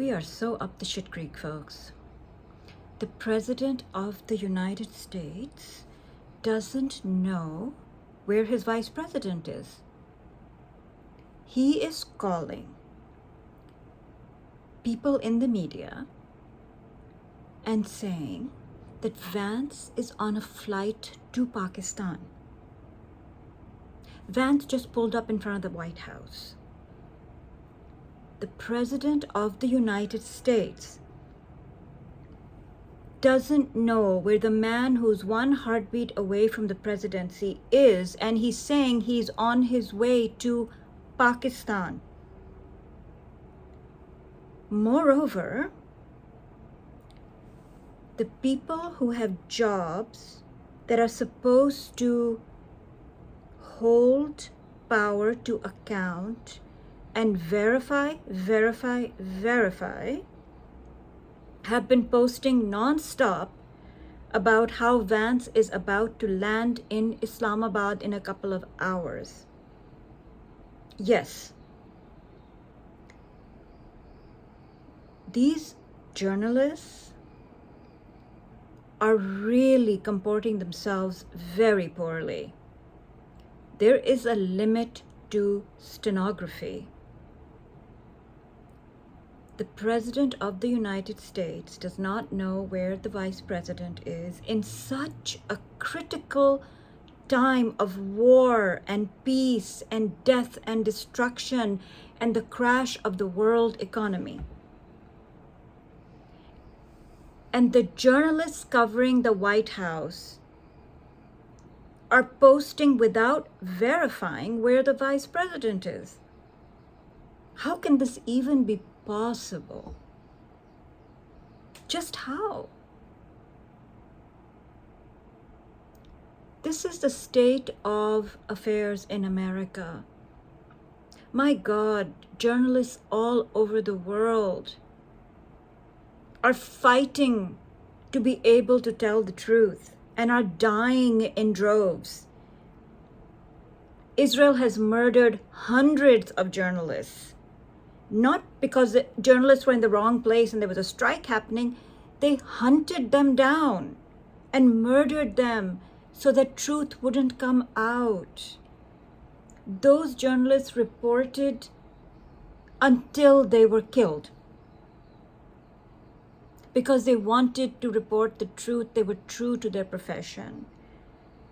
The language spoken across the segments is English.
We are so up the shit creek, folks. The President of the United States doesn't know where his Vice President is. He is calling people in the media and saying that Vance is on a flight to Pakistan. Vance just pulled up in front of the White House. The President of the United States doesn't know where the man who's one heartbeat away from the presidency is, and he's saying he's on his way to Pakistan. Moreover, the people who have jobs that are supposed to hold power to account and verify, have been posting non-stop about how Vance is about to land in Islamabad in a couple of hours. Yes, these journalists are really comporting themselves very poorly. There is a limit to stenography. The President of the United States does not know where the Vice President is in such a critical time of war and peace and death and destruction and the crash of the world economy. And the journalists covering the White House are posting without verifying where the Vice President is. How can this even be possible? Just how? This is the state of affairs in America. My God, journalists all over the world are fighting to be able to tell the truth and are dying in droves. Israel has murdered hundreds of journalists. Not because the journalists were in the wrong place and there was a strike happening. They hunted them down and murdered them so that truth wouldn't come out. Those journalists reported until they were killed because they wanted to report the truth. They were true to their profession.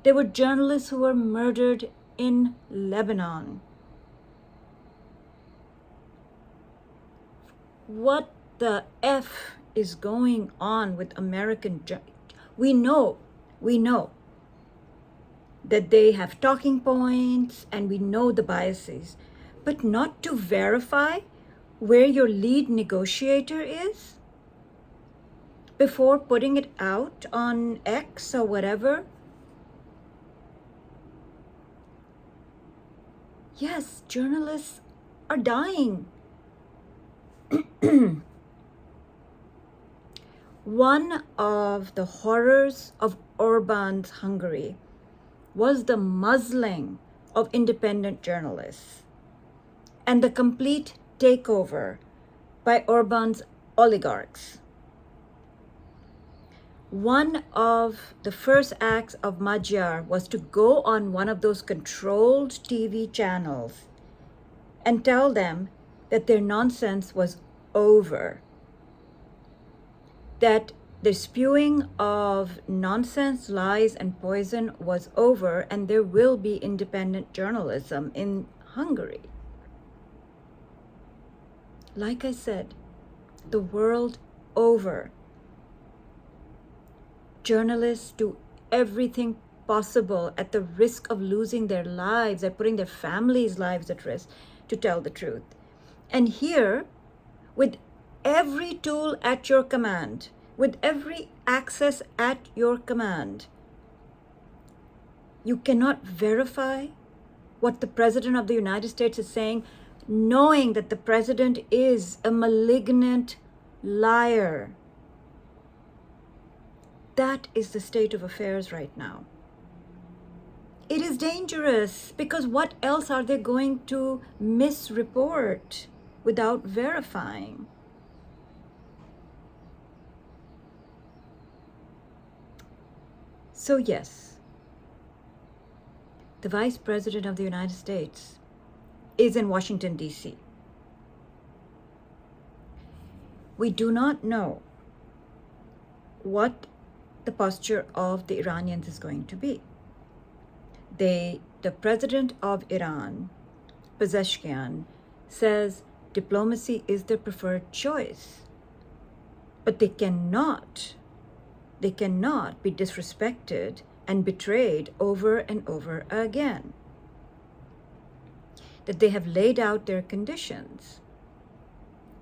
There were journalists who were murdered in Lebanon. What the F is going on with American We know that they have talking points and we know the biases, but not to verify where your lead negotiator is before putting it out on X or whatever. Yes, journalists are dying. One of the horrors of Orban's Hungary was the muzzling of independent journalists and the complete takeover by Orban's oligarchs. One of the first acts of Magyar was to go on one of those controlled TV channels and tell them that their nonsense was over, that the spewing of nonsense, lies, and poison was over, and there will be independent journalism in Hungary. Like I said, the world over, journalists do everything possible at the risk of losing their lives, at putting their families' lives at risk to tell the truth. And here, with every tool at your command, with every access at your command, you cannot verify what the President of the United States is saying, knowing that the President is a malignant liar. That is the state of affairs right now. It is dangerous because what else are they going to misreport without verifying? So yes, the Vice President of the United States is in Washington, D.C. We do not know what the posture of the Iranians is going to be. The president of Iran, Pezeshkian, says diplomacy is their preferred choice. But they cannot be disrespected and betrayed over and over again. That they have laid out their conditions,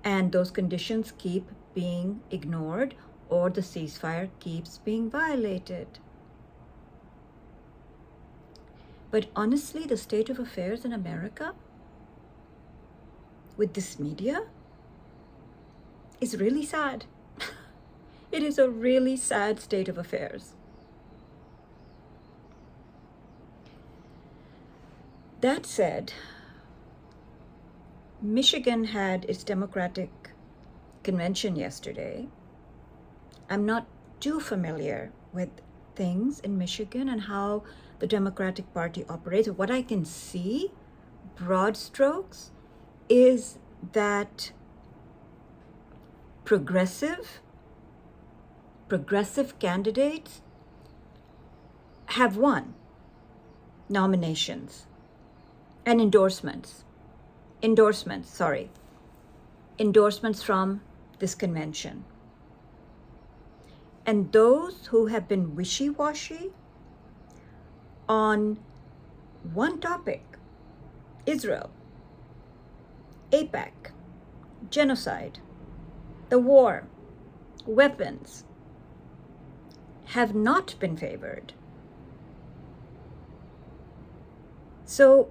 and those conditions keep being ignored, or the ceasefire keeps being violated. But honestly, the state of affairs in America with this media is really sad. It is a really sad state of affairs. That said, Michigan had its Democratic convention yesterday. I'm not too familiar with things in Michigan and how the Democratic Party operates. What I can see, broad strokes, is that progressive candidates have won nominations and endorsements from this convention. And those who have been wishy-washy on one topic, Israel, AIPAC, genocide, the war, weapons, have not been favored. So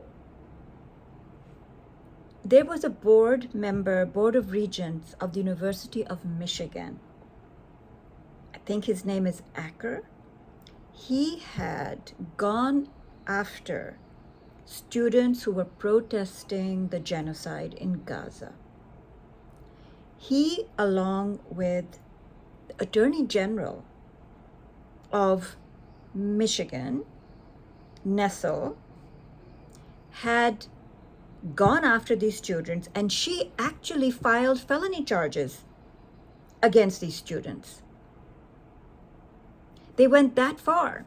there was a board of regents of the University of Michigan. I think his name is Acker. He had gone after students who were protesting the genocide in Gaza. He, along with the Attorney General of Michigan, Nessel, had gone after these students, and she actually filed felony charges against these students. They went that far.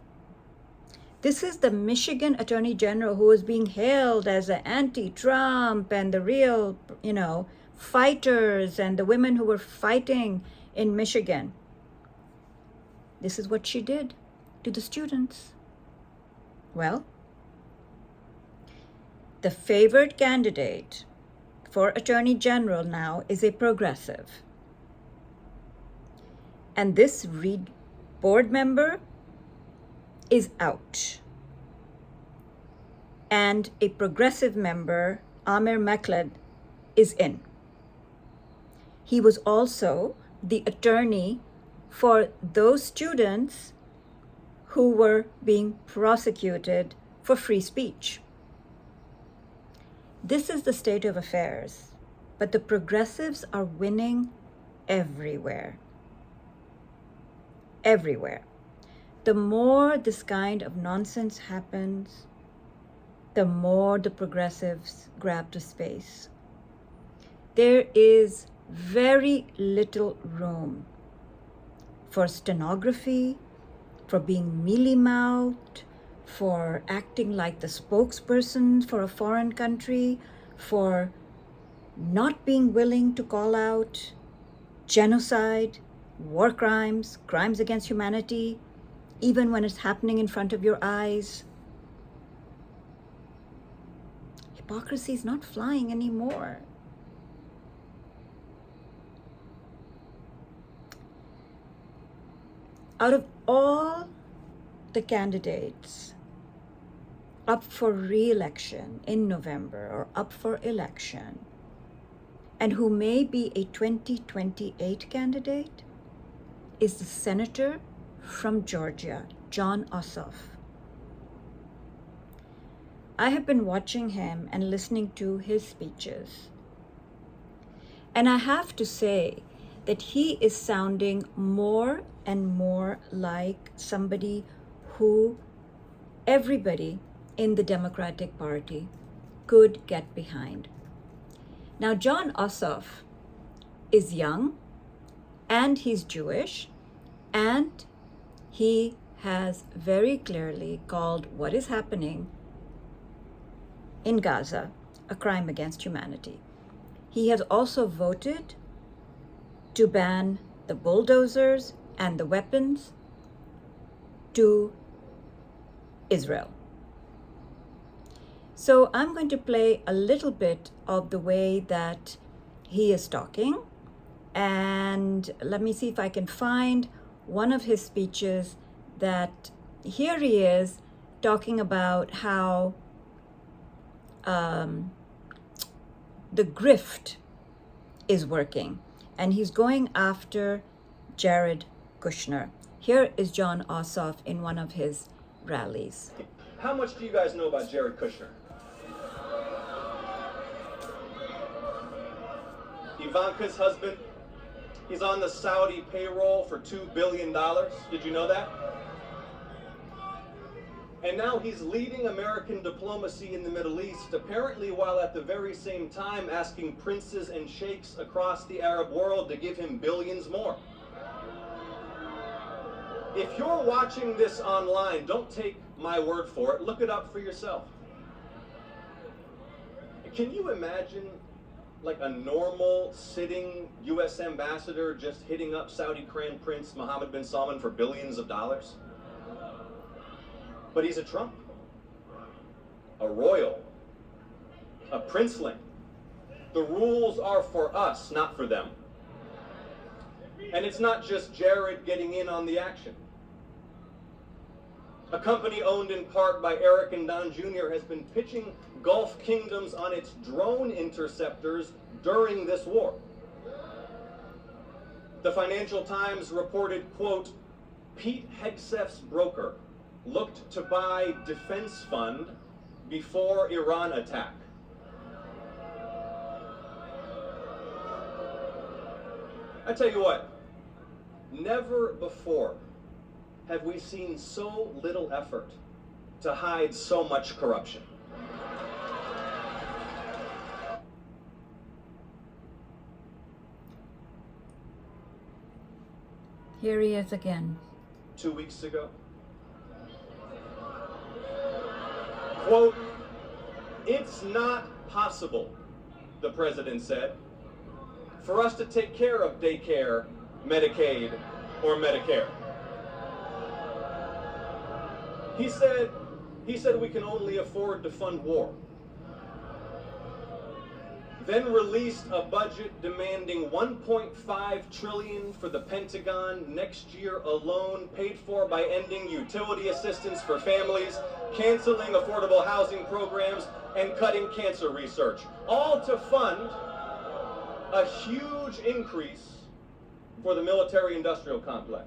This is the Michigan Attorney General who is being hailed as an anti-Trump and the real, fighters and the women who were fighting in Michigan. This is what she did to the students. Well, the favored candidate for Attorney General now is a progressive. And this board member is out. And a progressive member, Amir Mekled, is in. He was also the attorney for those students who were being prosecuted for free speech. This is the state of affairs, but the progressives are winning everywhere. Everywhere. The more this kind of nonsense happens, the more the progressives grab the space. There is very little room for stenography, for being mealy-mouthed, for acting like the spokesperson for a foreign country, for not being willing to call out genocide, war crimes, crimes against humanity, even when it's happening in front of your eyes. Hypocrisy is not flying anymore. Out of all the candidates up for re-election in November or up for election, and who may be a 2028 candidate, is the senator from Georgia, Jon Ossoff. I have been watching him and listening to his speeches. And I have to say that he is sounding more and more like somebody who everybody in the Democratic Party could get behind. Now, Jon Ossoff is young, and he's Jewish, and he has very clearly called what is happening in Gaza a crime against humanity. He has also voted to ban the bulldozers and the weapons to Israel. So I'm going to play a little bit of the way that he is talking, and let me see if I can find one of his speeches that here he is talking about how the grift is working, and he's going after Jared Kushner. Here is Jon Ossoff in one of his rallies. How much do you guys know about Jared Kushner? Ivanka's husband, he's on the Saudi payroll for $2 billion. Did you know that? And now he's leading American diplomacy in the Middle East, apparently while at the very same time asking princes and sheikhs across the Arab world to give him billions more. If you're watching this online, don't take my word for it. Look it up for yourself. Can you imagine like a normal sitting U.S. ambassador just hitting up Saudi Crown Prince Mohammed bin Salman for billions of dollars? But he's a Trump, a royal, a princeling. The rules are for us, not for them. And it's not just Jared getting in on the action. A company owned in part by Eric and Don Jr. has been pitching Gulf kingdoms on its drone interceptors during this war. The Financial Times reported, quote, Pete Hegseth's broker looked to buy defense fund before Iran attack. I tell you what, never before have we seen so little effort to hide so much corruption. Here he is again. 2 weeks ago, quote, it's not possible, the president said, for us to take care of daycare, Medicaid, or Medicare. He said we can only afford to fund war. Then released a budget demanding $1.5 trillion for the Pentagon next year alone, paid for by ending utility assistance for families, canceling affordable housing programs, and cutting cancer research, all to fund a huge increase for the military-industrial complex.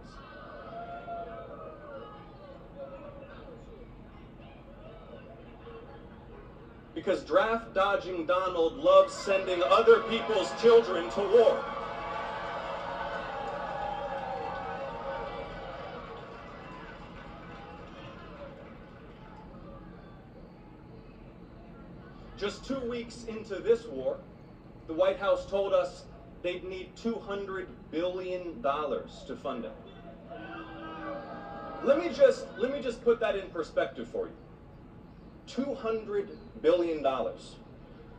Because draft-dodging Donald loves sending other people's children to war. Just 2 weeks into this war, the White House told us they'd need $200 billion to fund it. Let me just put that in perspective for you. $200 billion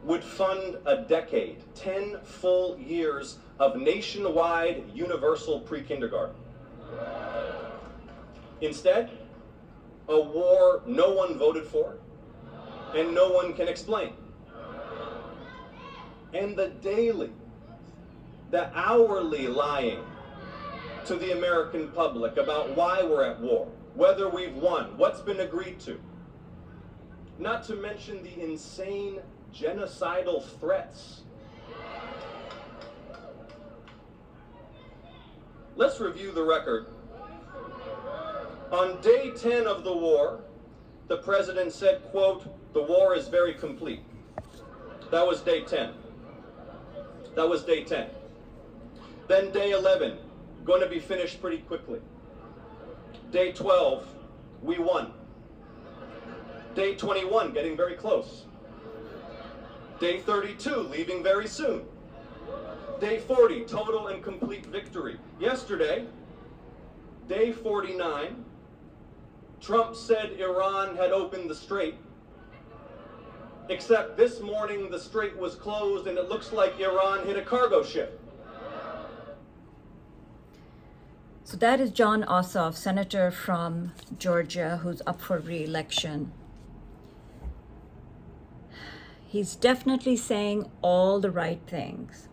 would fund a decade, 10 full years of nationwide universal pre-kindergarten. Instead, a war no one voted for and no one can explain. And the daily, the hourly lying to the American public about why we're at war, whether we've won, what's been agreed to. Not to mention the insane genocidal threats. Let's review the record. On day 10 of the war, the president said, quote, the war is very complete. That was day 10. That was day 10. Then day 11, going to be finished pretty quickly. Day 12, we won. Day 21, getting very close. Day 32, leaving very soon. Day 40, total and complete victory. Yesterday, day 49, Trump said Iran had opened the strait, except this morning the strait was closed and it looks like Iran hit a cargo ship. So that is John Ossoff, senator from Georgia, who's up for re-election. He's definitely saying all the right things.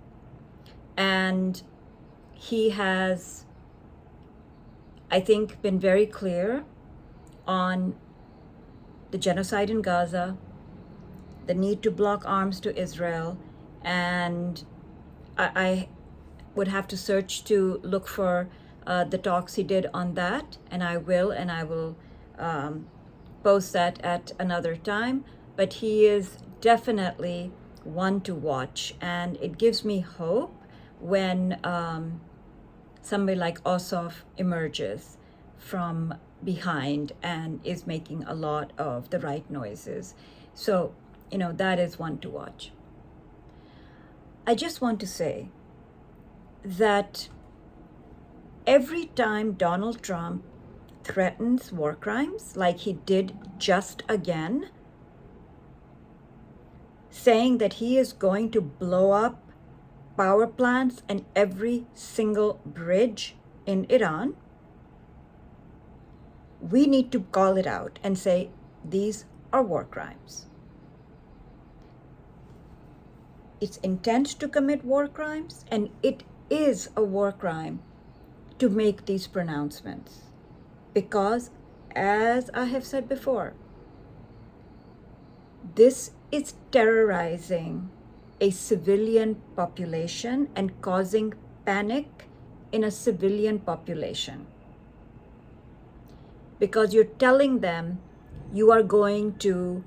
And he has, I think, been very clear on the genocide in Gaza, the need to block arms to Israel, and I would have to search to look for the talks he did on that, and I will post that at another time. But he is definitely one to watch, and it gives me hope when somebody like Ossoff emerges from behind and is making a lot of the right noises. So, that is one to watch. I just want to say that every time Donald Trump threatens war crimes, like he did just again, saying that he is going to blow up power plants and every single bridge in Iran, we need to call it out and say these are war crimes. It's intent to commit war crimes, and it is a war crime to make these pronouncements. Because, as I have said before, this is terrorizing a civilian population and causing panic in a civilian population. Because you're telling them you are going to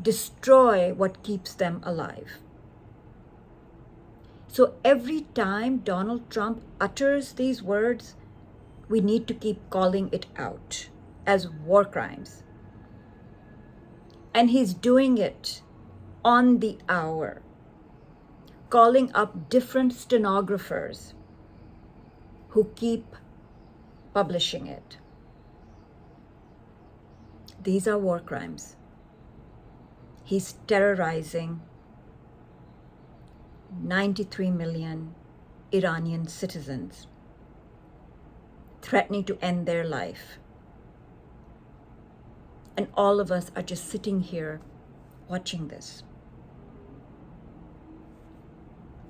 destroy what keeps them alive. So every time Donald Trump utters these words, we need to keep calling it out as war crimes. And he's doing it on the hour, calling up different stenographers who keep publishing it. These are war crimes. He's terrorizing 93 million Iranian citizens, threatening to end their life. And all of us are just sitting here watching this.